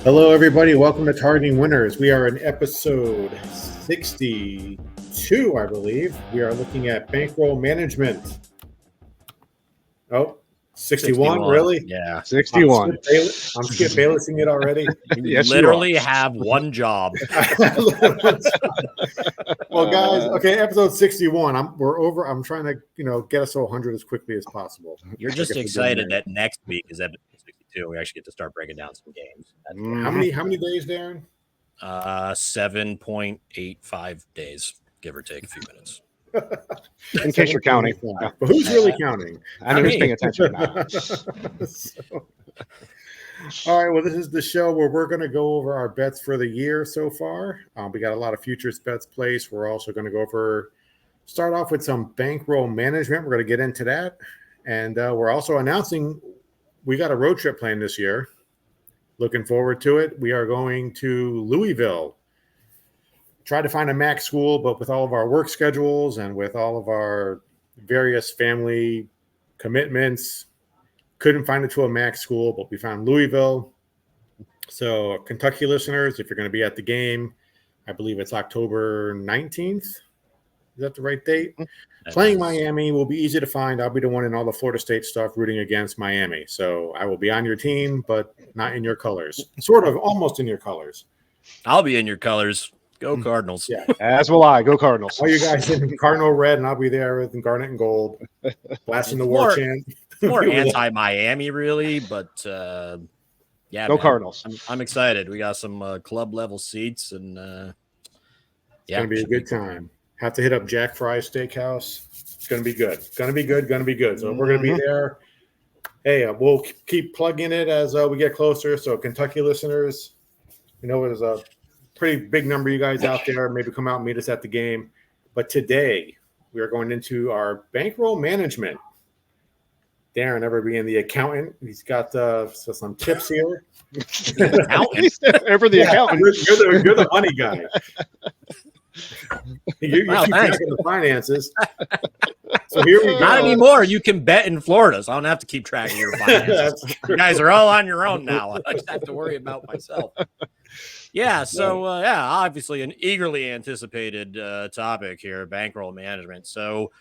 Hello, everybody. Welcome to Targeting Winners. We are in episode 62, I believe. We are looking at bankroll management. Oh, 61, really? Yeah. 61. I'm Skip Baylessing it already. You Yes, you literally have one job. Well, guys, okay, episode 61. We're over. I'm trying to, get us to 100 as quickly as possible. You're I just guess we're excited doing that next week is episode 62. We actually get to start breaking down some games. How many days, Darren? 7.85 days, give or take a few minutes. In case you're counting. But who's really counting? I know who's paying attention now. All right, well, this is the show where we're going to go over our bets for the year so far. We got a lot of futures bets placed. We're also going to start off with some bankroll management. We're going to get into that. And we're also announcing we got a road trip planned this year. Looking forward to it. We are going to Louisville. Try to find a MAC school, but with all of our work schedules and with all of our various family commitments, couldn't find it to a MAC school, but we found Louisville. So Kentucky listeners, if you're going to be at the game, I believe it's October 19th. Is that the right date? Playing Miami will be easy to find. I'll be the one in all the Florida State stuff rooting against Miami. So I will be on your team, but not in your colors. Sort of, almost in your colors. I'll be in your colors. Go Cardinals. Yeah. As will I. Go Cardinals. All you guys in Cardinal red, and I'll be there with garnet and gold, blasting the war chant. More anti-Miami, really, but yeah. Go Cardinals. I'm excited. We got some club level seats, and It's going to be a good time. Have to hit up Jack Fry's Steakhouse. It's going to be good. Going to be good. So we're going to be there. Hey, we'll keep plugging it as we get closer. So Kentucky listeners, there's a pretty big number of you guys out there. Maybe come out and meet us at the game. But today we are going into our bankroll management. Darren ever being the accountant. He's got some tips here. Accountant? Ever the accountant. You're the money guy. You Wow, keep track of the finances. So here we go. Not anymore. You can bet in Florida, so I don't have to keep track of your finances. You guys are all on your own now. I just have to worry about myself. Yeah, so obviously an eagerly anticipated topic here, bankroll management. So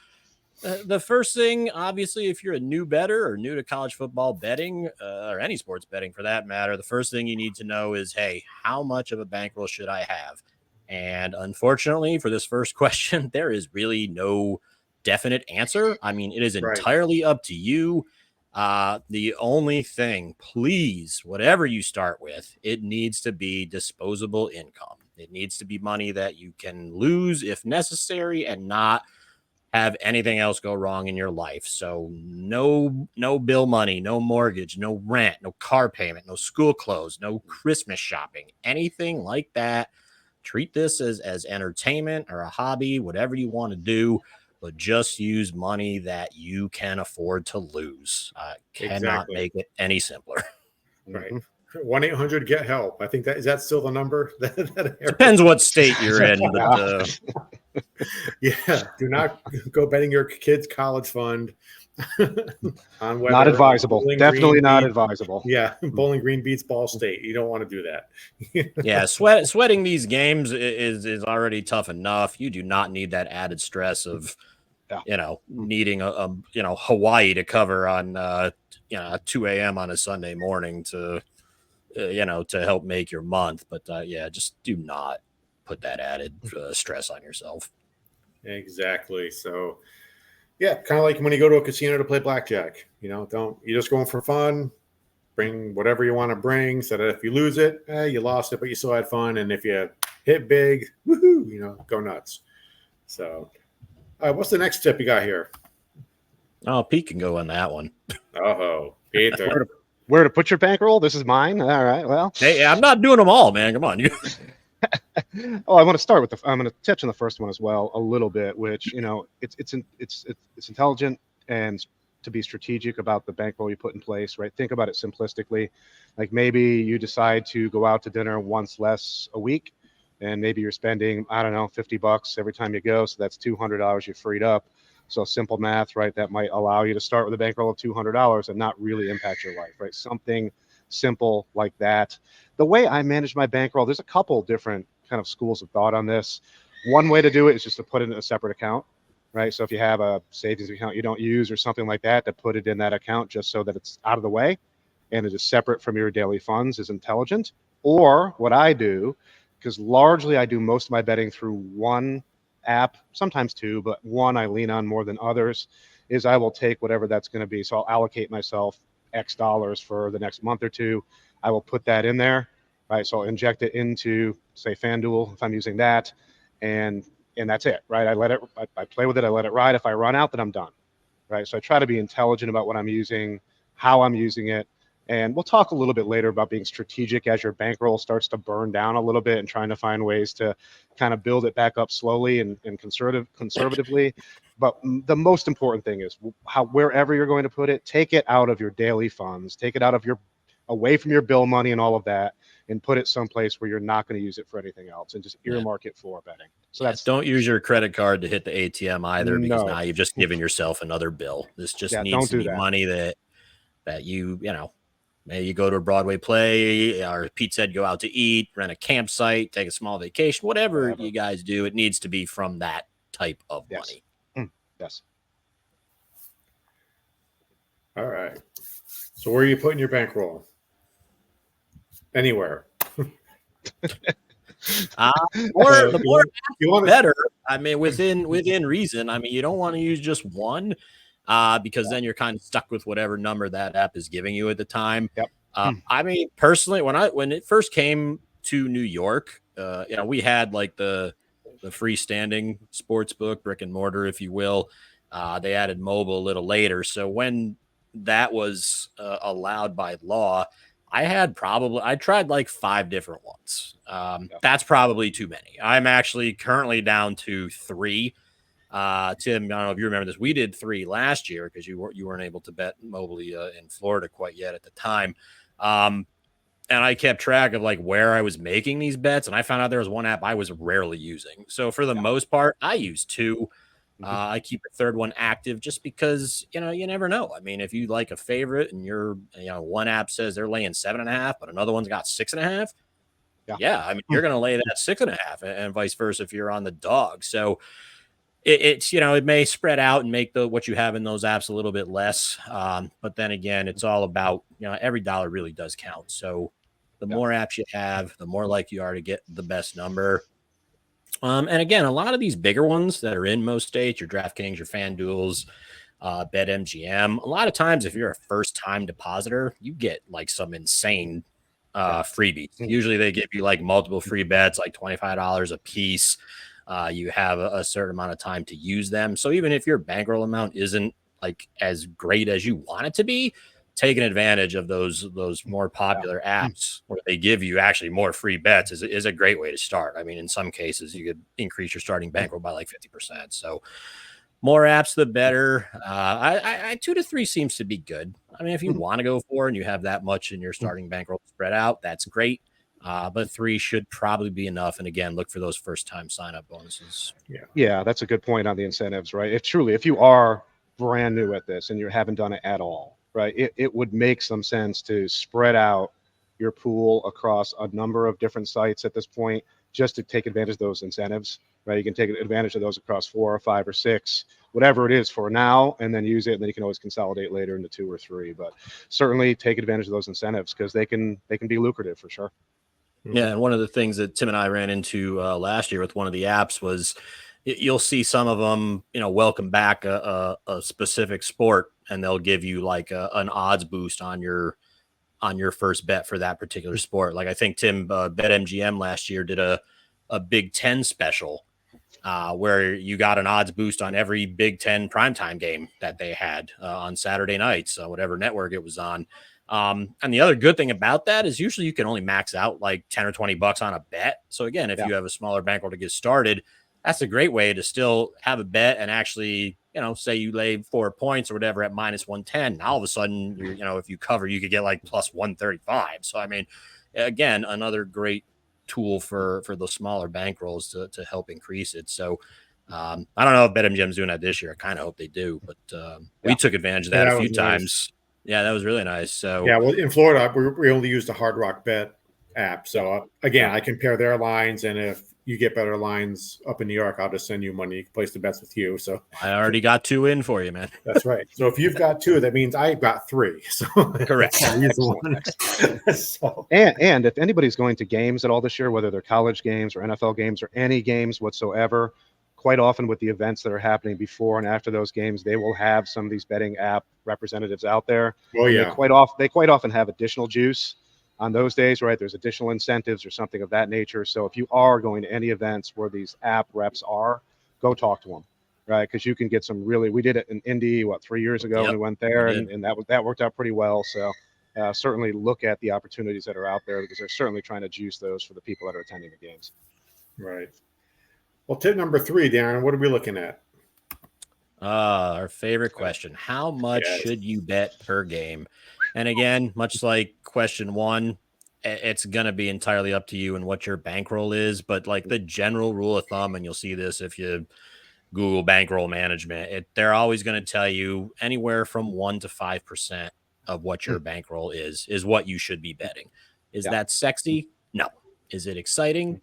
the first thing, obviously, if you're a new bettor or new to college football betting or any sports betting for that matter, the first thing you need to know is, hey, how much of a bankroll should I have? And unfortunately, for this first question, there is really no definite answer. I mean, it is entirely up to you. The only thing, please, whatever you start with, it needs to be disposable income. It needs to be money that you can lose if necessary and not have anything else go wrong in your life. So no bill money, no mortgage, no rent, no car payment, no school clothes, no Christmas shopping, anything like that. Treat this as entertainment or a hobby, whatever you want to do, but just use money that you can afford to lose. Cannot make it any simpler. Right. 1-800-GET-HELP. I think is that still the number? Depends what state you're in. But, yeah. Do not go betting your kid's college fund on whether not advisable. Definitely not advisable. Yeah. Bowling Green beats Ball State. You don't want to do that. Yeah. Sweating these games is already tough enough. You do not need that added stress of, needing a Hawaii to cover on, 2 a.m. on a Sunday morning to help make your month. But just do not put that added stress on yourself. Exactly. So, yeah, kind of like when you go to a casino to play blackjack. You're just going for fun. Bring whatever you want to bring, so that if you lose it, you lost it, but you still had fun. And if you hit big, woohoo, go nuts. So, what's the next tip you got here? Oh, Pete can go on that one. Oh, Peter. Where to put your bankroll? This is mine. All right. Well, hey, I'm not doing them all, man. Come on, you. I'm going to start with I'm going to touch on the first one as well a little bit, which it's intelligent and to be strategic about the bankroll you put in place, right? Think about it simplistically. Like maybe you decide to go out to dinner once less a week, and maybe you're spending, I don't know, $50 every time you go. So that's $200 you freed up. So simple math, right? That might allow you to start with a bankroll of $200 and not really impact your life, right? Something simple like that. The way I manage my bankroll, there's a couple different kind of schools of thought on this. One way to do it is just to put it in a separate account, right? So if you have a savings account you don't use or something like that, to put it in that account just so that it's out of the way and it is separate from your daily funds is intelligent. Or what I do, because largely I do most of my betting through one app, sometimes two, but one I lean on more than others, is I will take whatever that's going to be. So I'll allocate myself X dollars for the next month or two. I will put that in there, right? So I'll inject it into, say, FanDuel if I'm using that, and that's it, right? I play with it, I let it ride. If I run out, then I'm done, right? So I try to be intelligent about what I'm using, how I'm using it. And we'll talk a little bit later about being strategic as your bankroll starts to burn down a little bit and trying to find ways to kind of build it back up slowly and conservatively. But the most important thing is wherever you're going to put it, take it out of your daily funds, take it out of away from your bill money and all of that, and put it someplace where you're not going to use it for anything else, and just earmark it for betting. So don't use your credit card to hit the ATM either, because now you've just given yourself another bill. This just needs to be money that you know, maybe you go to a Broadway play, or Pete said go out to eat, rent a campsite, take a small vacation, whatever you guys do, it needs to be from that type of money. Yes. All right. So where are you putting your bankroll? Anywhere. The more you want better. I mean, within reason. I mean, you don't want to use just one, because then you're kind of stuck with whatever number that app is giving you at the time. Yep. I mean, personally, when it first came to New York, you know, we had like the freestanding sports book, brick and mortar, if you will. They added mobile a little later. So when that was allowed by law, I tried like 5 different ones. That's probably too many. I'm actually currently down to 3. Tim, I don't know if you remember this. We did 3 last year because you weren't able to bet mobily in Florida quite yet at the time. And I kept track of like where I was making these bets, and I found out there was one app I was rarely using. So for the most part, I use 2. I keep a third one active just because, you know, you never know. I mean, if you like a favorite and one app says they're laying 7.5, but another one's got 6.5. Yeah. I mean, you're going to lay that 6.5, and vice versa if you're on the dog. So it's, you know, it may spread out and make what you have in those apps a little bit less. But then again, it's all about, you know, every dollar really does count. So the more apps you have, the more likely you are to get the best number. And again, a lot of these bigger ones that are in most states, your DraftKings, your FanDuels, BetMGM, a lot of times if you're a first-time depositor, you get like some insane freebies. Usually they give you like multiple free bets, like $25 a piece. You have a certain amount of time to use them. So even if your bankroll amount isn't like as great as you want it to be, taking advantage of those more popular apps where they give you actually more free bets is a great way to start. I mean, in some cases, you could increase your starting bankroll by like 50%. So more apps, the better. I 2 to 3 seems to be good. I mean, if you want to go 4 and you have that much in your starting bankroll spread out, that's great. But 3 should probably be enough. And again, look for those first-time sign-up bonuses. Yeah, that's a good point on the incentives, right? If you are brand new at this and you haven't done it at all, right, it would make some sense to spread out your pool across a number of different sites at this point, just to take advantage of those incentives, right? You can take advantage of those across 4 or 5 or 6, whatever it is for now, and then use it, and then you can always consolidate later into 2 or 3. But certainly take advantage of those incentives because they can be lucrative for sure. Yeah, and one of the things that Tim and I ran into last year with one of the apps was you'll see some of them, you know, welcome back a specific sport, and they'll give you like an odds boost on your first bet for that particular sport. Like I think Tim BetMGM last year did a Big Ten special where you got an odds boost on every Big Ten primetime game that they had on Saturday nights, whatever network it was on. And the other good thing about that is usually you can only max out like 10 or $20 on a bet. So again, if you have a smaller bankroll to get started, that's a great way to still have a bet and actually, you know, say you lay 4 points or whatever at minus 110. Now all of a sudden, you know, if you cover, you could get like plus 135. So, I mean, again, another great tool for the smaller bankrolls to help increase it. So I don't know if BetMGM's doing that this year. I kind of hope they do, but we took advantage of that a few times. Yeah, that was really nice. So Yeah, well, in Florida, we only use the Hard Rock Bet app. So again, I compare their lines, and if you get better lines up in New York, I'll just send you money. You can place the bets with you. So I already got 2 in for you, man. that's right. So if you've got 2, that means I've got 3. So Correct. So. And if anybody's going to games at all this year, whether they're college games or NFL games or any games whatsoever, quite often with the events that are happening before and after those games, they will have some of these betting app representatives out there. Oh, yeah. They quite often have additional juice on those days, right? There's additional incentives or something of that nature. So if you are going to any events where these app reps are, go talk to them, right? Because you can get some really. We did it in Indy 3 years ago when we went there, and that worked out pretty well. So certainly look at the opportunities that are out there, because they're certainly trying to juice those for the people that are attending the games. Right. Well, tip number 3, Darren, what are we looking at? Our favorite question. How much should you bet per game? And again, much like question 1, it's going to be entirely up to you and what your bankroll is. But like the general rule of thumb, and you'll see this if you Google bankroll management, they're always going to tell you anywhere from 1 to 5% of what your bankroll is what you should be betting. Is that sexy? No. Is it exciting?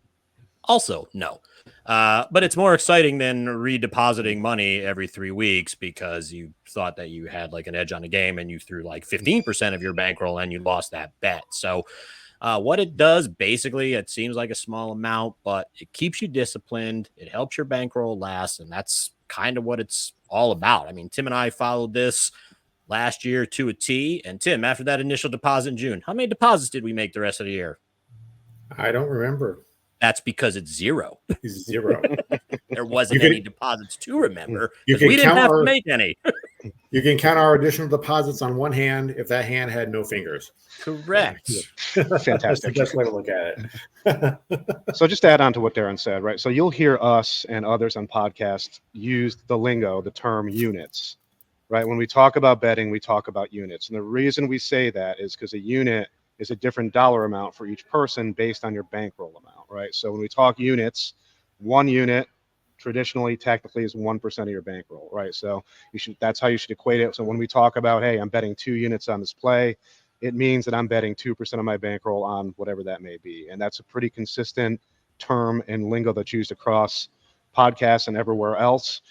Also, no. But it's more exciting than redepositing money every 3 weeks because you thought that you had like an edge on the game and you threw like 15% of your bankroll and you lost that bet. So what it does, basically, it seems like a small amount, but it keeps you disciplined. It helps your bankroll last. And that's kind of what it's all about. I mean, Tim and I followed this last year to a T. And Tim, after that initial deposit in June, how many deposits did we make the rest of the year? I don't remember. That's because it's 0. 0. There wasn't any deposits to remember. We didn't have to make any. You can count our additional deposits on one hand if that hand had no fingers. Correct. Fantastic. That's the best way to look at it. So just to add on to what Darren said, right? So you'll hear us and others on podcasts use the lingo, the term units, right? When we talk about betting, we talk about units. And the reason we say that is because a unit is a different dollar amount for each person based on your bankroll amount, right? So when we talk units, 1 unit traditionally, technically, is 1% of your bankroll, right? So that's how you should equate it. So when we talk about, hey, I'm betting 2 units on this play, it means that I'm betting 2% of my bankroll on whatever that may be. And that's a pretty consistent term and lingo that's used across podcasts and everywhere else.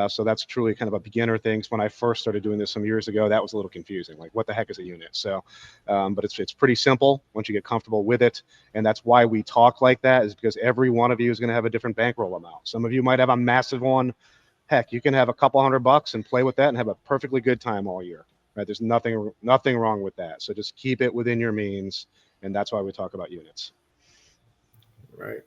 So that's truly kind of a beginner thing. When I first started doing this some years ago, that was a little confusing. Like, what the heck is a unit? So, but it's pretty simple once you get comfortable with it. And that's why we talk like that, is because every one of you is going to have a different bankroll amount. Some of you might have a massive one. Heck, you can have a couple $100 and play with that and have a perfectly good time all year. Right? There's nothing wrong with that. So just keep it within your means. And that's why we talk about units. Right.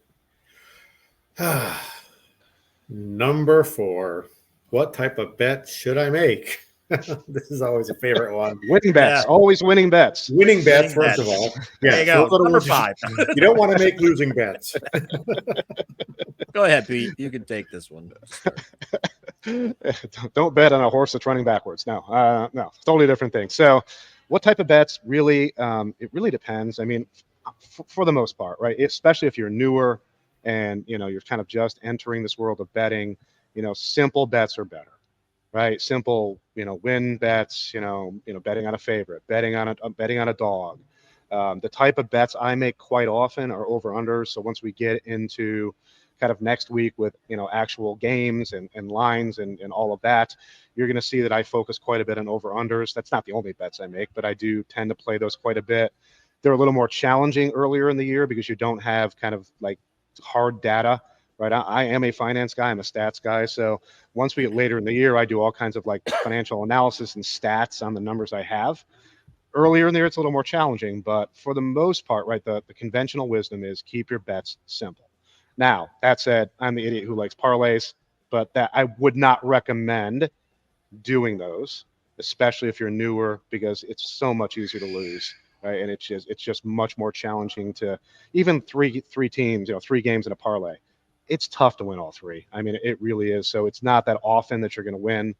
Number 4, what type of bet should I make? This is always a favorite one. Winning bets, always winning bets. Winning bets, first of all. Yeah, there you go. Number 5. You don't want to make losing bets. Go ahead, Pete. You can take this one. Don't bet on a horse that's running backwards. No, totally different thing. So, what type of bets? Really, it really depends. I mean, for the most part, right? Especially if you're newer and you're kind of just entering this world of betting. Simple bets are better, right? Simple, win bets. Betting on a favorite, betting on a dog. The type of bets I make quite often are over unders. So once we get into kind of next week with actual games and lines and all of that, you're going to see that I focus quite a bit on over unders. That's not the only bets I make, but I do tend to play those quite a bit. They're a little more challenging earlier in the year because you don't have kind of like hard data, right? I am a finance guy, I'm a stats guy. So once we get later in the year, I do all kinds of like financial analysis and stats on the numbers I have. Earlier in the year, it's a little more challenging, but for the most part, right, the conventional wisdom is keep your bets simple. Now, that said, I'm the idiot who likes parlays, but that I would not recommend doing those, especially if you're newer, because it's so much easier to lose, right? And it's just much more challenging to even three teams, 3 games in a parlay. It's tough to win all 3. I mean, it really is. So it's not that often that you're going to win.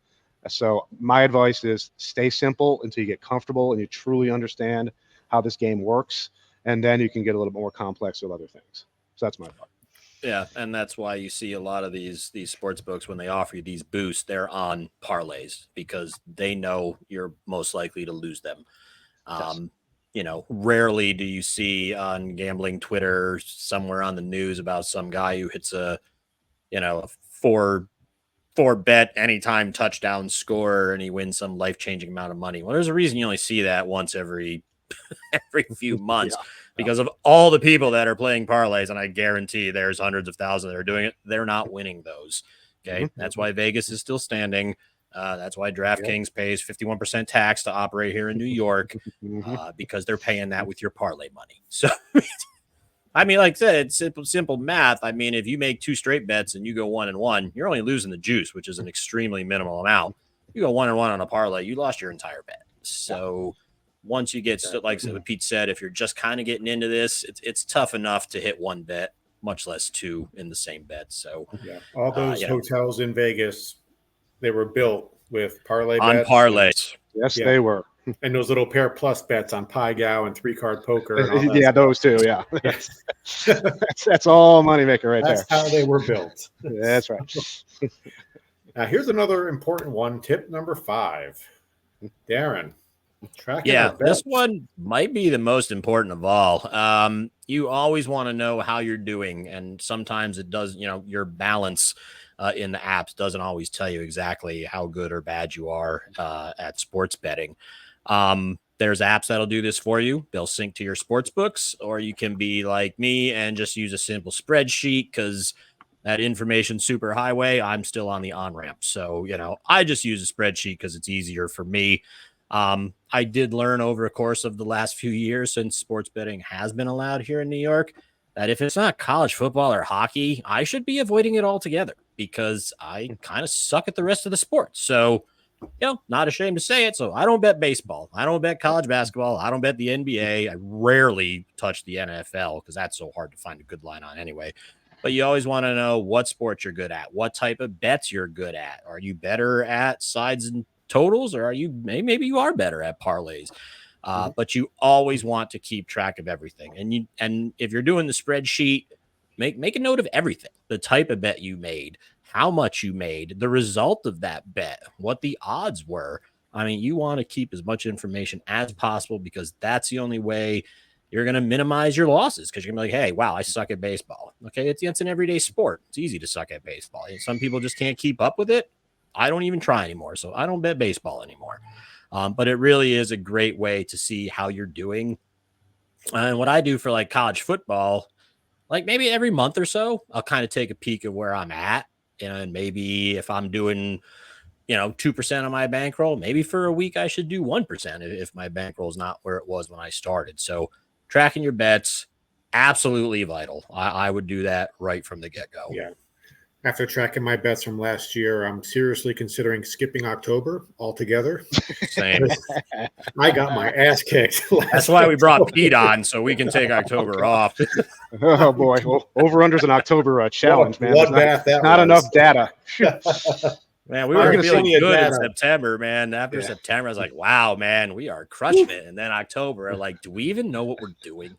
So my advice is stay simple until you get comfortable and you truly understand how this game works, and then you can get a little bit more complex with other things. So that's my thought. Yeah, and that's why you see a lot of these sports books when they offer you these boosts, they're on parlays because they know you're most likely to lose them. Yes. Um, rarely do you see on gambling Twitter somewhere on the news about some guy who hits a four bet anytime touchdown score and he wins some life changing amount of money. Well, there's a reason you only see that once every few Yeah. months because of all the people that are playing parlays, and I guarantee there's hundreds of thousands that are doing it. They're not winning those. Okay, that's why Vegas is still standing. That's why DraftKings pays 51% tax to operate here in New York because they're paying that with your parlay money. So, I mean, like I said, it's simple math. I mean, if you make two straight bets and you go 1-1, you're only losing the juice, which is an extremely minimal amount. You go 1-1 on a parlay, you lost your entire bet. So once you get, like Pete said, if you're just kind of getting into this, it's tough enough to hit one bet, much less two in the same bet. So all those hotels in Vegas, they were built with parlay on bets. parlays. Yes, they were. And those little pair plus bets on Pai Gow and 3-card poker. And all that stuff. Those two. Yeah. that's all moneymaker right there. That's how they were built. That's right. Now, here's another important one. Tip number 5. Darren. This one might be the most important of all. You always want to know how you're doing. And sometimes it does, your balance in the apps doesn't always tell you exactly how good or bad you are at sports betting. There's apps that'll do this for you. They'll sync to your sports books, or you can be like me and just use a simple spreadsheet because that information superhighway, I'm still on the on-ramp. So, I just use a spreadsheet because it's easier for me. I did learn over the course of the last few years since sports betting has been allowed here in New York that if it's not college football or hockey, I should be avoiding it altogether because I kind of suck at the rest of the sports. So, not ashamed to say it. So I don't bet baseball. I don't bet college basketball. I don't bet the NBA. I rarely touch the NFL because that's so hard to find a good line on anyway. But you always want to know what sports you're good at, what type of bets you're good at. Are you better at sides and totals, or are you maybe you are better at parlays? But you always want to keep track of everything. And if you're doing the spreadsheet, make a note of everything: the type of bet you made, how much you made, the result of that bet, what the odds were. I mean, you want to keep as much information as possible because that's the only way you're going to minimize your losses, because you're going to be like, hey, wow, I suck at baseball. Okay, it's an everyday sport. It's easy to suck at baseball. Some people just can't keep up with it. I don't even try anymore, so I don't bet baseball anymore. But it really is a great way to see how you're doing. And what I do for like college football, like maybe every month or so, I'll kind of take a peek of where I'm at. And maybe if I'm doing, 2% on my bankroll, maybe for a week I should do 1% if my bankroll is not where it was when I started. So tracking your bets, absolutely vital. I would do that right from the get-go. Yeah. After tracking my bets from last year, I'm seriously considering skipping October altogether. Same. I got my ass kicked. That's why we brought Pete on, so we can take October off. Oh boy, over-unders in October challenge, man. Not enough data. Man, we were feeling good in September, man. After September, I was like, wow, man, we are crushing it. And then October, like, do we even know what we're doing?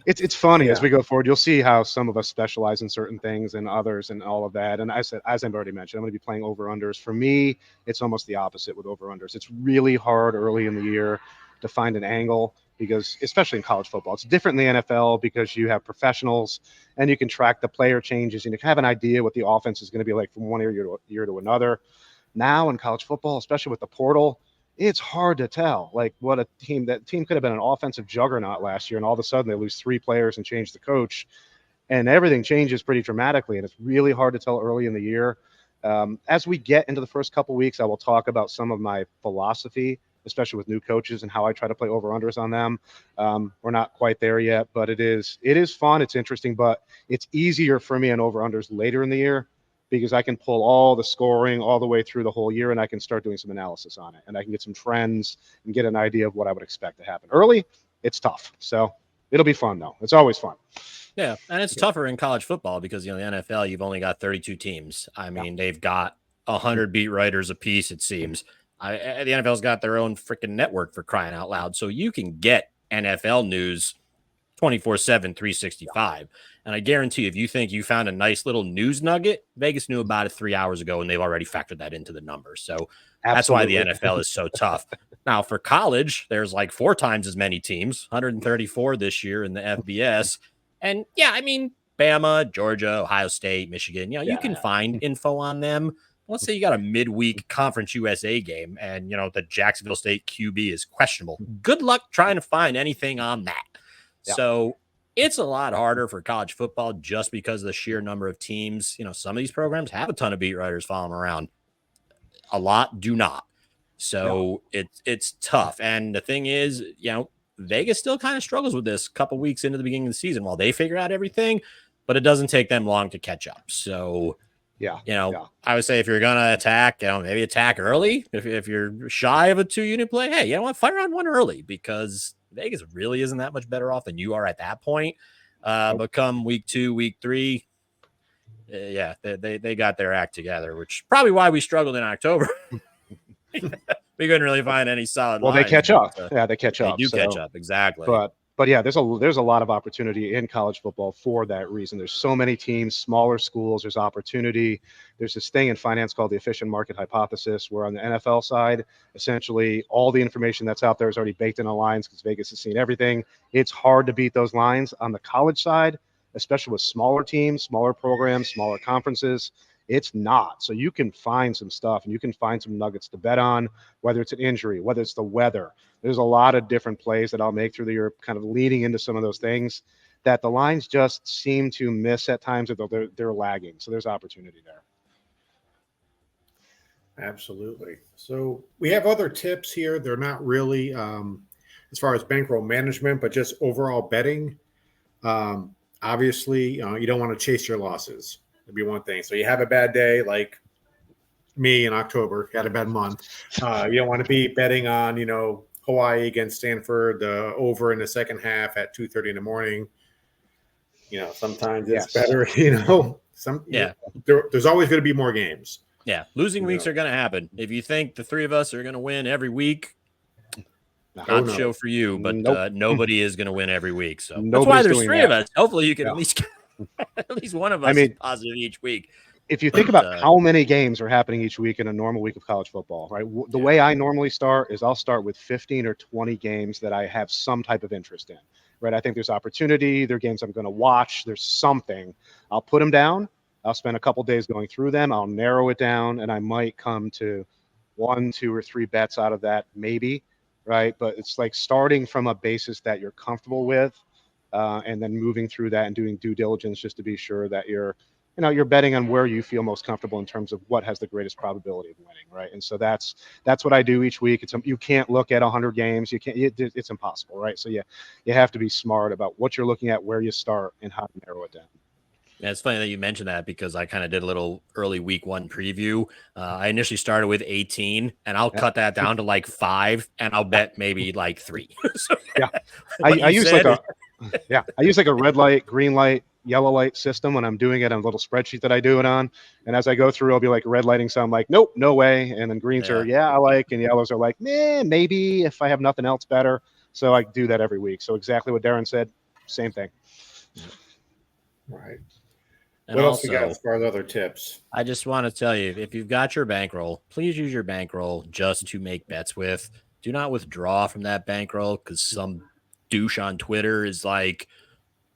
It's funny as we go forward. You'll see how some of us specialize in certain things and others and all of that. And I said, as I've already mentioned, I'm going to be playing over-unders. For me, it's almost the opposite with over-unders. It's really hard early in the year to find an angle, because especially in college football, it's different in the NFL because you have professionals and you can track the player changes and you can have an idea what the offense is going to be like from one year to another. Now in college football, especially with the portal, it's hard to tell like what that team could have been an offensive juggernaut last year, and all of a sudden they lose 3 players and change the coach, and everything changes pretty dramatically, and it's really hard to tell early in the year. As we get into the first couple weeks, I will talk about some of my philosophy, especially with new coaches, and how I try to play over-unders on them. We're not quite there yet, but it is fun. It's interesting, but it's easier for me on over-unders later in the year because I can pull all the scoring all the way through the whole year, and I can start doing some analysis on it, and I can get some trends and get an idea of what I would expect to happen. Early, it's tough. So it'll be fun, though. It's always fun. Yeah, and it's tougher in college football because, the NFL, you've only got 32 teams. I mean, they've got 100 beat writers apiece, it seems. The NFL's got their own freaking network, for crying out loud. So you can get NFL news 24/7, 365. And I guarantee you, if you think you found a nice little news nugget, Vegas knew about it 3 hours ago, and they've already factored that into the numbers. So that's why the NFL is so tough. Now, for college, there's like 4 times as many teams, 134 this year in the FBS. And yeah, I mean, Bama, Georgia, Ohio State, Michigan, you can find info on them. Let's say you got a midweek Conference USA game and, the Jacksonville State QB is questionable. Good luck trying to find anything on that. Yeah. So it's a lot harder for college football just because of the sheer number of teams. Some of these programs have a ton of beat writers following around. A lot do not. So it's tough. And the thing is, Vegas still kind of struggles with this a couple weeks into the beginning of the season while they figure out everything, but it doesn't take them long to catch up. So I would say if you're going to attack, maybe attack early. If you're shy of a 2-unit play, hey, fire on one early because Vegas really isn't that much better off than you are at that point. But come week 2, week 3, they got their act together, which is probably why we struggled in October. We couldn't really find any solid lines. They catch up. They catch up. They do catch up, exactly. But yeah, there's a lot of opportunity in college football for that reason. There's so many teams, smaller schools. There's opportunity. There's this thing in finance called the efficient market hypothesis, where on the NFL side, essentially all the information that's out there is already baked into lines because Vegas has seen everything. It's hard to beat those lines. On the college side, especially with smaller teams, smaller programs, smaller conferences, it's not. So you can find some stuff and you can find some nuggets to bet on, whether it's an injury, whether it's the weather. There's a lot of different plays that I'll make through the year, kind of leading into some of those things that the lines just seem to miss at times, or they're lagging. So there's opportunity there. Absolutely. So we have other tips here. They're not really as far as bankroll management, but just overall betting. Obviously, you don't want to chase your losses. That'd be one thing. So you have a bad day, like me in October, got a bad month. You don't want to be betting on, Hawaii against Stanford, the over in the second half at 2:30 in the morning. Sometimes it's better, there's always going to be more games. Yeah. Losing weeks are going to happen. If you think the 3 of us are going to win every week, not the show for you, but nobody is going to win every week. So that's why there's 3 of us. Hopefully you can at least one of us is positive each week. If you think about how many games are happening each week in a normal week of college football, right? The way I normally start is I'll start with 15 or 20 games that I have some type of interest in, right? I think there's opportunity. There are games I'm going to watch. There's something. I'll put them down. I'll spend a couple days going through them. I'll narrow it down, and I might come to 1, 2, or 3 bets out of that, maybe, right? But it's like starting from a basis that you're comfortable with, and then moving through that and doing due diligence just to be sure that you're betting on where you feel most comfortable in terms of what has the greatest probability of winning, right? And so that's what I do each week. You can't look at 100 games. You can't. It's impossible, right? So you have to be smart about what you're looking at, where you start, and how to narrow it down. Yeah, it's funny that you mentioned that because I kind of did a little early week 1 preview. I initially started with 18, and I'll cut that down to like 5, and I'll bet maybe like 3. So, I use like a red light, green light, yellow light system when I'm doing it on a little spreadsheet that I do it on. And as I go through, I'll be like red lighting some like, nope, no way. And then greens are, I like, and yellows are like, maybe if I have nothing else better. So I do that every week. So exactly what Darren said, same thing. Right. And what else we got as far as other tips? I just want to tell you, if you've got your bankroll, please use your bankroll just to make bets with. Do not withdraw from that bankroll because some douche on Twitter is like,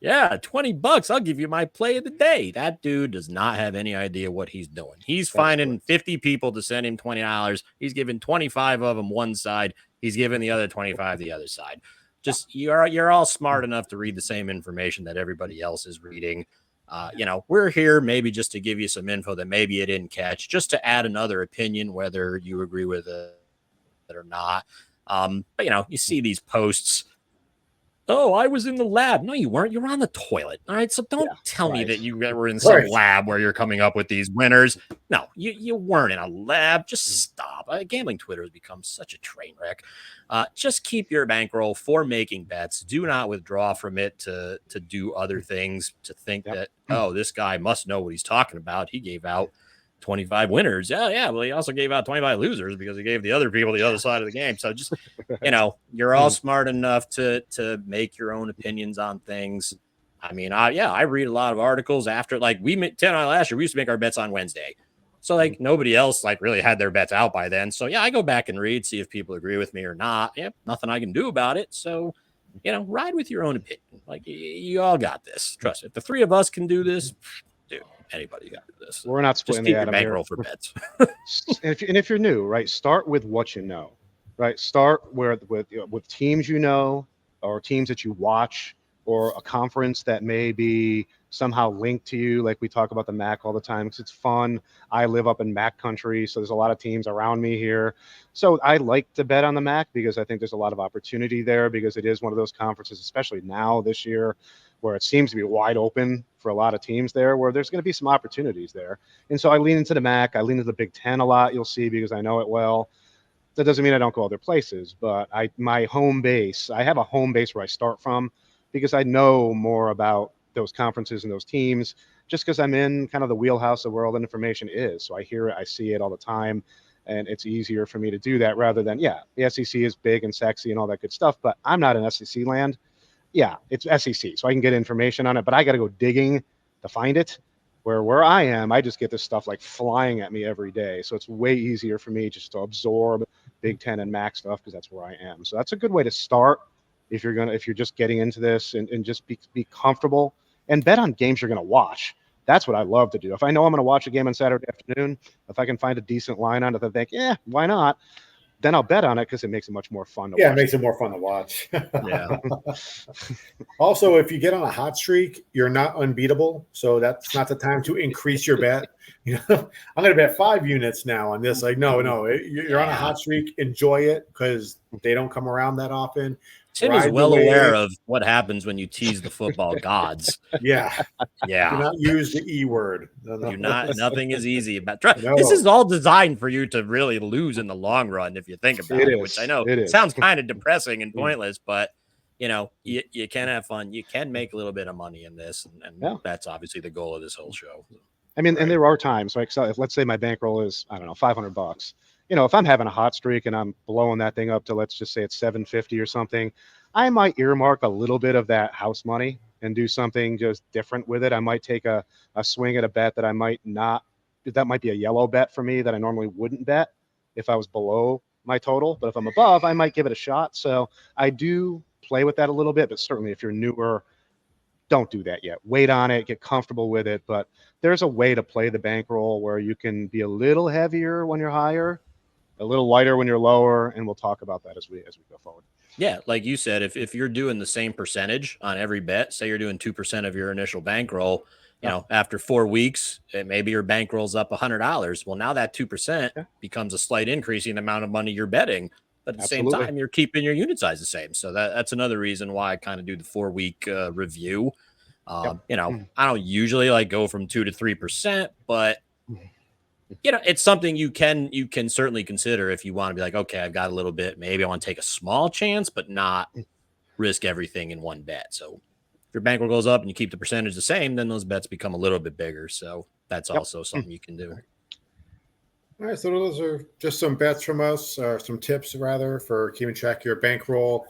yeah, $20, I'll give you my play of the day. That dude does not have any idea what he's doing. He's finding 50 people to send him $20. He's giving 25 of them one side. He's giving the other 25 the other side. Just you're all smart enough to read the same information that everybody else is reading. We're here maybe just to give you some info that maybe you didn't catch, just to add another opinion, whether you agree with it or not. But you see these posts. Oh, I was in the lab. No, you weren't. You were on the toilet. All right. So don't tell me that you were in some lab where you're coming up with these winners. No, you weren't in a lab. Just stop. Gambling Twitter has become such a train wreck. Just keep your bankroll for making bets. Do not withdraw from it to do other things, to think that, oh, this guy must know what he's talking about. He gave out 25 winners. Yeah. Well, he also gave out 25 losers because he gave the other people the other side of the game. So just, you're all smart enough to make your own opinions on things. I mean, I read a lot of articles after, like Tim and I last year, we used to make our bets on Wednesday. So like nobody else like really had their bets out by then. So yeah, I go back and read, see if people agree with me or not. Yep, nothing I can do about it. So, ride with your own opinion. Like you all got this. Trust me. If the three of us can do this, dude, anybody got to do this. We're not splitting the atom bankroll for bets. and if you're new, right, start with what you know, right? Start with teams or teams that you watch, or a conference that may be somehow linked to you. Like we talk about the MAC all the time because it's fun. I live up in MAC country, so there's a lot of teams around me here. So I like to bet on the MAC because I think there's a lot of opportunity there, because it is one of those conferences, especially now this year, where it seems to be wide open for a lot of teams there, where there's going to be some opportunities there. And so I lean into the MAC. I lean into the Big Ten a lot, you'll see, because I know it well. That doesn't mean I don't go other places, but I have a home base where I start from, because I know more about those conferences and those teams, just because I'm in kind of the wheelhouse of where all the information is. So I hear it, I see it all the time, and it's easier for me to do that rather than, the SEC is big and sexy and all that good stuff, but I'm not in SEC land. Yeah, it's SEC, so I can get information on it, but I got to go digging to find it. Where I am, I just get this stuff like flying at me every day. So it's way easier for me just to absorb Big Ten and MAC stuff, because that's where I am. So that's a good way to start if you're just getting into this, and just be comfortable and bet on games you're going to watch. That's what I love to do. If I know I'm going to watch a game on Saturday afternoon, if I can find a decent line on it, I think, why not? Then I'll bet on it, because it makes it much more fun to watch. Yeah, it makes it more fun to watch. Yeah. Also, if you get on a hot streak, you're not unbeatable. So that's not the time to increase your bet. I'm going to bet 5 units now on this. Like, no, you're on a hot streak. Enjoy it, because they don't come around that often. Tim is well aware of what happens when you tease the football gods. Yeah. Do not use the E word. Nothing is easy about. This is all designed for you to really lose in the long run, if you think about it, which I know sounds kind of depressing and pointless, but you can have fun. You can make a little bit of money in this, and that's obviously the goal of this whole show. I mean, and there are times, like, so if, let's say my bankroll is, I don't know, $500. If I'm having a hot streak and I'm blowing that thing up to, let's just say it's $750 or something, I might earmark a little bit of that house money and do something just different with it. I might take a swing at a bet that I might not, that might be a yellow bet for me that I normally wouldn't bet if I was below my total. But if I'm above, I might give it a shot. So I do play with that a little bit, but certainly if you're newer, don't do that yet. Wait on it, get comfortable with it. But there's a way to play the bankroll where you can be a little heavier when you're higher, a little lighter when you're lower, and we'll talk about that as we go forward. Yeah, like you said, if you're doing the same percentage on every bet, say you're doing 2% of your initial bankroll, after 4 weeks, maybe your bankroll's up $100. Well, now that 2% becomes a slight increase in the amount of money you're betting, but at the same time, you're keeping your unit size the same. So that's another reason why I kind of do the 4-week review. I don't usually like go from 2 to 3%, but it's something you can certainly consider if you want to be like, okay, I've got a little bit, maybe I want to take a small chance, but not risk everything in one bet. So if your bankroll goes up and you keep the percentage the same, then those bets become a little bit bigger. So that's also something you can do. All right, so those are just some bets from us, or some tips rather, for keeping track of your bankroll.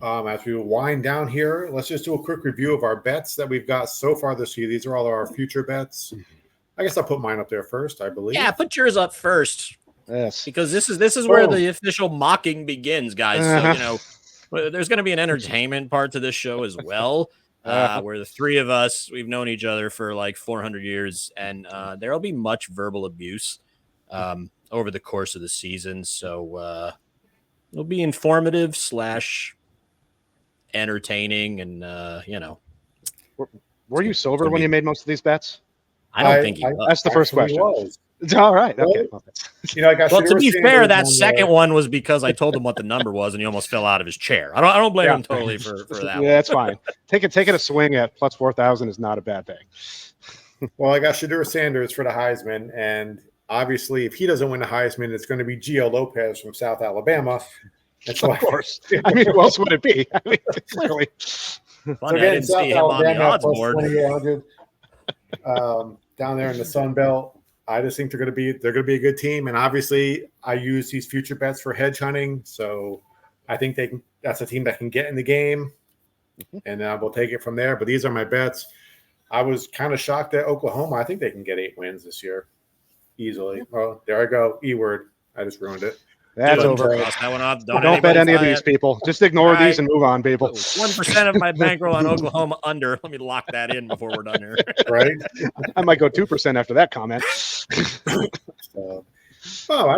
As we wind down here, let's just do a quick review of our bets that we've got so far this year. These are all our future bets. I guess I'll put mine up there first, I believe. Yeah, put yours up first. Yes. Because this is where the official mocking begins, guys. So, there's going to be an entertainment part to this show as well, where the three of us, we've known each other for like 400 years, and there'll be much verbal abuse over the course of the season. So it'll be informative / entertaining, and Were you sober when you made most of these bets? I don't think he was. That's the first question. All right. Okay. To be fair, that second one was because I told him what the number was, and he almost fell out of his chair. I don't blame him totally for that. Yeah, that's fine. Taking a swing at plus 4,000 is not a bad thing. Well, I got Shedeur Sanders for the Heisman, and obviously, if he doesn't win the Heisman, it's going to be Gio Lopez from South Alabama. Of course. I mean, who else would it be? I mean, clearly. Funny, I didn't see him on the odds board. Down there in the Sun Belt. I just think they're going to be a good team. And obviously, I use these future bets for hedge hunting. So I think that's a team that can get in the game, and we'll take it from there. But these are my bets. I was kind of shocked at Oklahoma. I think they can get 8 wins this year easily. Oh, there I go. E-word. I just ruined it. That's over. Cross that one off. Don't bet any of these, people. Just ignore these and move on, people. 1% of my bankroll on Oklahoma under. Let me lock that in before we're done here. Right? I might go 2% after that comment. I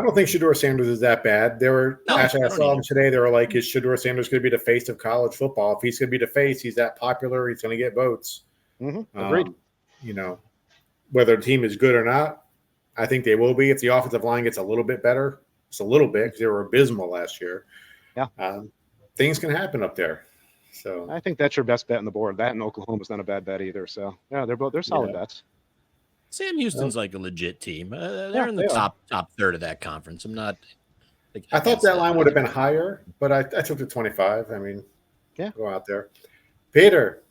don't think Shedeur Sanders is that bad. I saw him today. They were like, is Shedeur Sanders going to be the face of college football? If he's going to be the face, he's that popular. He's going to get votes. Agreed. Whether the team is good or not, I think they will be. If the offensive line gets a little bit better, just a little bit, because they were abysmal last year. Yeah. Things can happen up there. So I think that's your best bet on the board. That and Oklahoma's not a bad bet either. So yeah, they're solid bets. Sam Houston's like a legit team. They're in the top third of that conference. I'm not. I thought that line would have been higher, but I took the 25. I mean, go out there, Peter.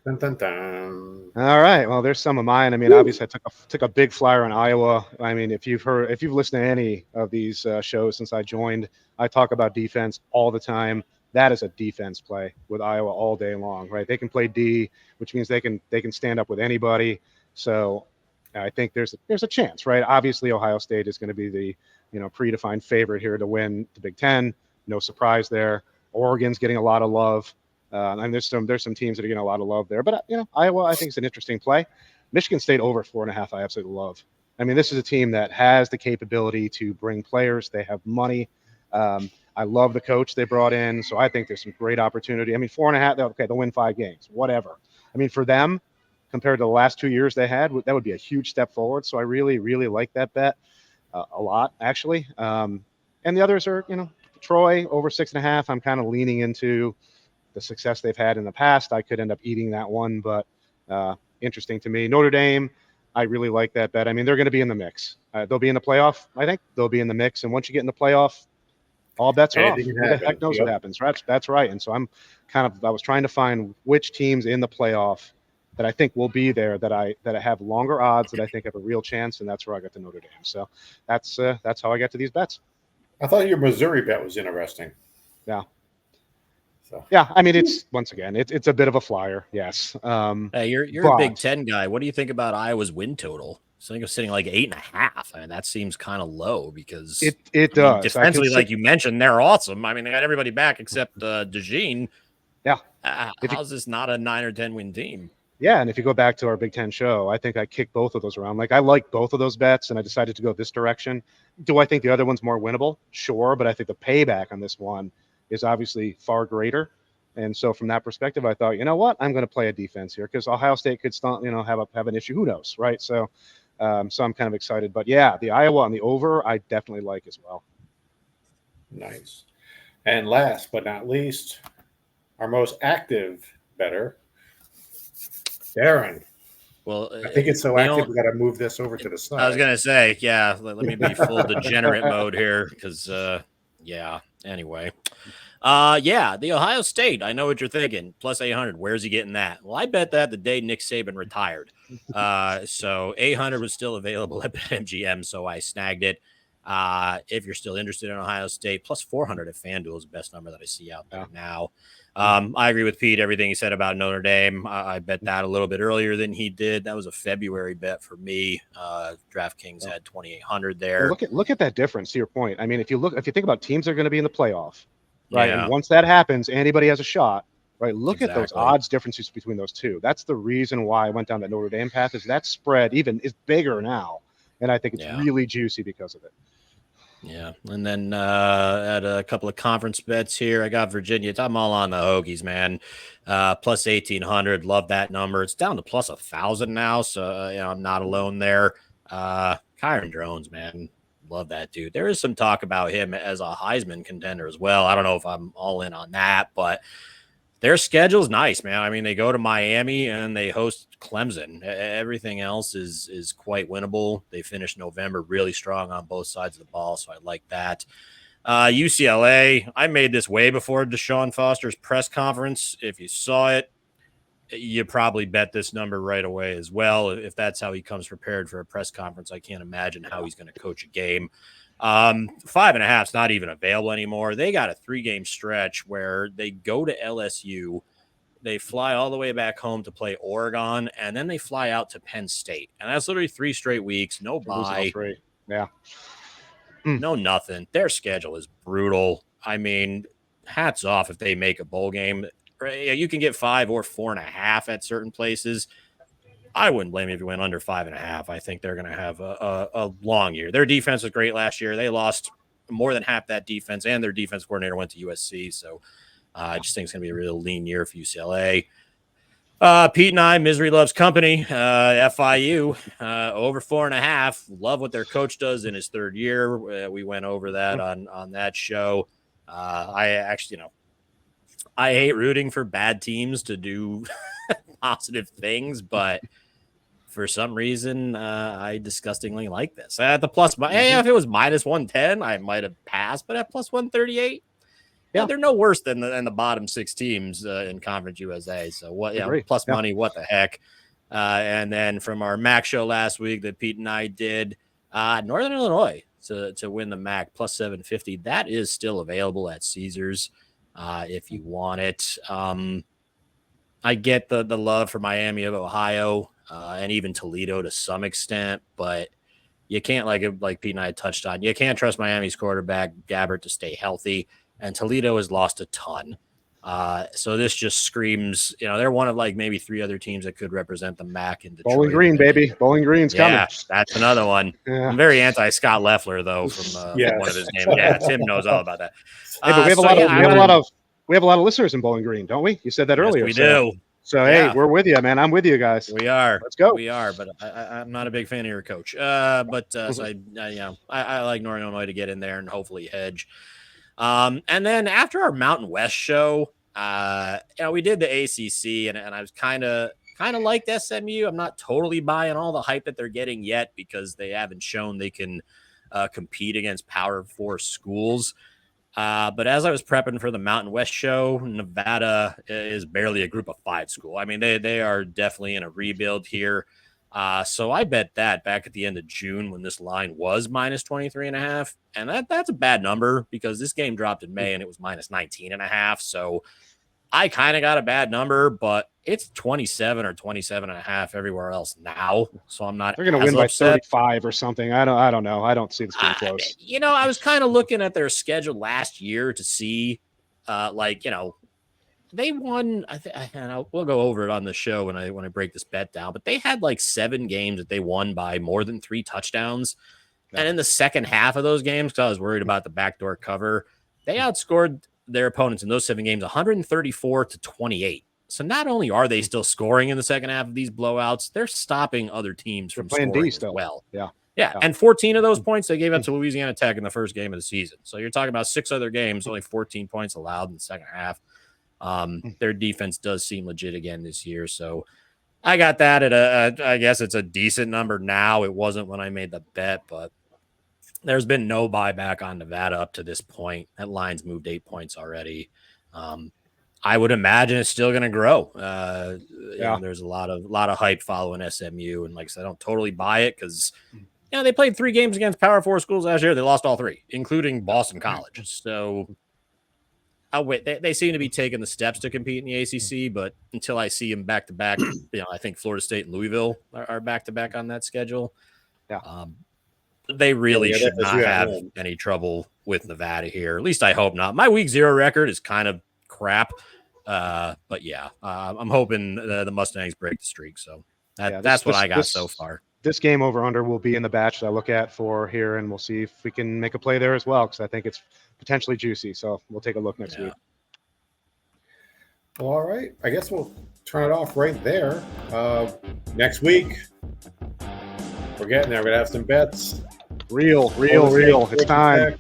Dun, dun, dun. All right. Well, there's some of mine. I mean, obviously, I took a big flyer on Iowa. I mean, if you've listened to any of these shows since I joined, I talk about defense all the time. That is a defense play with Iowa all day long, right? They can play D, which means they can stand up with anybody. So I think there's a chance, right? Obviously, Ohio State is going to be the predefined favorite here to win the Big Ten. No surprise there. Oregon's getting a lot of love. And there's some teams that are getting a lot of love there. But Iowa, I think, is an interesting play. Michigan State over 4.5, I absolutely love. I mean, this is a team that has the capability to bring players. They have money. I love the coach they brought in, so I think there's some great opportunity. I mean, 4.5, okay, they'll win 5 games, whatever. I mean, for them, compared to the last 2 years they had, that would be a huge step forward. So I really, really like that bet a lot, actually. And the others are, Troy over 6.5. I'm kind of leaning into the success they've had in the past. I could end up eating that one, but interesting to me. Notre Dame, I really like that bet. I mean, they're going to be in the mix. They'll be in the playoff. I think they'll be in the mix. And once you get in the playoff, all bets are off. Who the heck knows what happens, right? That's right. And so I was trying to find which teams in the playoff that I think will be there, that I have longer odds, that I think have a real chance, and that's where I got to Notre Dame. So that's how I got to these bets. I thought your Missouri bet was interesting. Yeah. So yeah, I mean, it's once again, it's a bit of a flyer, yes. Hey, you're a Big Ten guy. What do you think about Iowa's win total? So I think it's sitting like 8.5. I mean, that seems kind of low because it does. Defensively, like you mentioned, they're awesome. I mean, they got everybody back except DeJean. Yeah. How's this not a 9 or 10 win team? Yeah, and if you go back to our Big Ten show, I think I kicked both of those around. Like, I like both of those bets, and I decided to go this direction. Do I think the other one's more winnable? Sure, but I think the payback on this one is obviously far greater. And so from that perspective, I thought, you know what? I'm going to play a defense here because Ohio State could have an issue. Who knows, right? So I'm kind of excited. But, yeah, the Iowa on the over, I definitely like as well. Nice. And last but not least, our most active bettor, Darren. Well, I think it's so active, we got to move this over to the side. I was going to say, yeah, let me be full degenerate mode here because, anyway. The Ohio State, I know what you're thinking, plus 800. Where's he getting that? Well, I bet that the day Nick Saban retired. So 800 was still available at BetMGM, so I snagged it. If you're still interested in Ohio State, plus 400 at FanDuel is the best number that I see out there now. I agree with Pete, everything he said about Notre Dame. I bet that a little bit earlier than he did. That was a February bet for me. DraftKings had 2,800 there. Well, look at that difference, to your point. I mean, if you think about teams that are going to be in the playoff, right? Yeah. And once that happens, anybody has a shot, right? Look at those odds differences between those two. That's the reason why I went down that Notre Dame path, is that spread is bigger now. And I think it's really juicy because of it. Yeah. And then at a couple of conference bets here, I got Virginia. I'm all on the Hokies, man. Plus 1,800. Love that number. It's down to plus 1,000 now. So, I'm not alone there. Kyron Drones, man. Love that dude. There is some talk about him as a Heisman contender as well. I don't know if I'm all in on that, but their schedule's nice, man. I mean, they go to Miami and they host Clemson. Everything else is quite winnable. They finished November really strong on both sides of the ball, so I like that. UCLA, I made this way before Deshaun Foster's press conference. If you saw it, you probably bet this number right away as well. If that's how he comes prepared for a press conference, I can't imagine how he's going to coach a game. 5.5 is not even available anymore. They got a 3-game stretch where they go to LSU, they fly all the way back home to play Oregon, and then they fly out to Penn State. And that's literally 3 straight weeks, no bye. Yeah. No nothing. Their schedule is brutal. I mean, hats off if they make a bowl game. You can get 5 or 4.5 at certain places. I wouldn't blame you if you went under 5.5. I think they're going to have a long year. Their defense was great last year. They lost more than half that defense, and their defense coordinator went to USC. So I just think it's going to be a real lean year for UCLA. Pete and I, misery loves company. FIU over 4.5. Love what their coach does in his 3rd year. We went over that on that show. I actually, I hate rooting for bad teams to do positive things, but for some reason, I disgustingly like this. At the plus, hey, if it was minus 110, I might have passed, but at plus 138, yeah, they're no worse than the bottom 6 teams in Conference USA. So what? Plus money, what the heck? And then from our MAC show last week that Pete and I did, Northern Illinois to win the MAC plus 750. That is still available at Caesars if you want it. I get the love for Miami of Ohio and even Toledo to some extent, but you can't, like Pete and I touched on, you can't trust Miami's quarterback Gabbert to stay healthy. And Toledo has lost a ton. So this just screams, they're one of maybe 3 other teams that could represent the MAC in Detroit. Bowling Green, baby. Bowling Green's coming. Yeah, that's another one. Yeah. I'm very anti-Scott Leffler, though, from one of his games. Yeah, Tim knows all about that. Hey, but we have a lot of listeners in Bowling Green, don't we? You said that earlier. We do. So, hey, we're with you, man. I'm with you guys. We are. Let's go. We are, but I'm not a big fan of your coach. So I like Northern Illinois to get in there and hopefully hedge. And then after our Mountain West show, we did the ACC, and I was kind of liked SMU. I'm not totally buying all the hype that they're getting yet because they haven't shown they can compete against Power 4 schools. But as I was prepping for the Mountain West show, Nevada is barely a Group of 5 school. I mean, they are definitely in a rebuild here. So I bet that back at the end of June when this line was minus 23.5. And that's a bad number because this game dropped in May and it was minus 19.5. So I kind of got a bad number, but it's 27 or 27.5 everywhere else now. So I'm not. They're going to win by 35 or something. I don't know. I don't see this being close. I was kind of looking at their schedule last year to see, they won. We'll go over it on the show when I break this bet down. But they had 7 games that they won by more than 3 touchdowns, and in the second half of those games, because I was worried about the backdoor cover, they outscored their opponents in those 7 games 134-28. So not only are they still scoring in the second half of these blowouts, they're stopping other teams from scoring as well. Yeah. And 14 of those points they gave up to Louisiana Tech in the first game of the season. So you're talking about 6 other games, only 14 points allowed in the second half. Their defense does seem legit again this year. So I got that at I guess it's a decent number now. It wasn't when I made the bet, but there's been no buyback on Nevada up to this point. That line's moved 8 points already. I would imagine it's still going to grow. There's a lot of hype following SMU. And like I said, I don't totally buy it because, they played 3 games against Power 4 schools last year. They lost all 3, including Boston College. So I'll wait. They seem to be taking the steps to compete in the ACC, but until I see them back to back, I think Florida State and Louisville are back to back on that schedule. Yeah. They really should not have any trouble with Nevada here. At least I hope not. My week 0 record is kind of crap. But I'm hoping the Mustangs break the streak. So that's what I got so far. This game over under will be in the batch that I look at for here, and we'll see if we can make a play there as well, because I think it's potentially juicy. So we'll take a look next week. Well, all right. I guess we'll turn it off right there. Next week, we're getting there. We're going to have some bets. Real. It's time.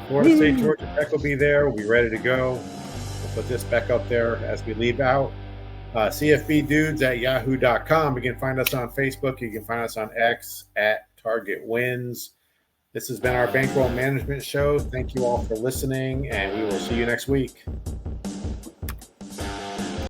Florida State, Georgia Tech will be there. We'll be ready to go. We'll put this back up there as we leave out. CFBdudes@yahoo.com. You can find us on Facebook. You can find us on X @TargetWins. This has been our Bankroll Management Show. Thank you all for listening, and we will see you next week.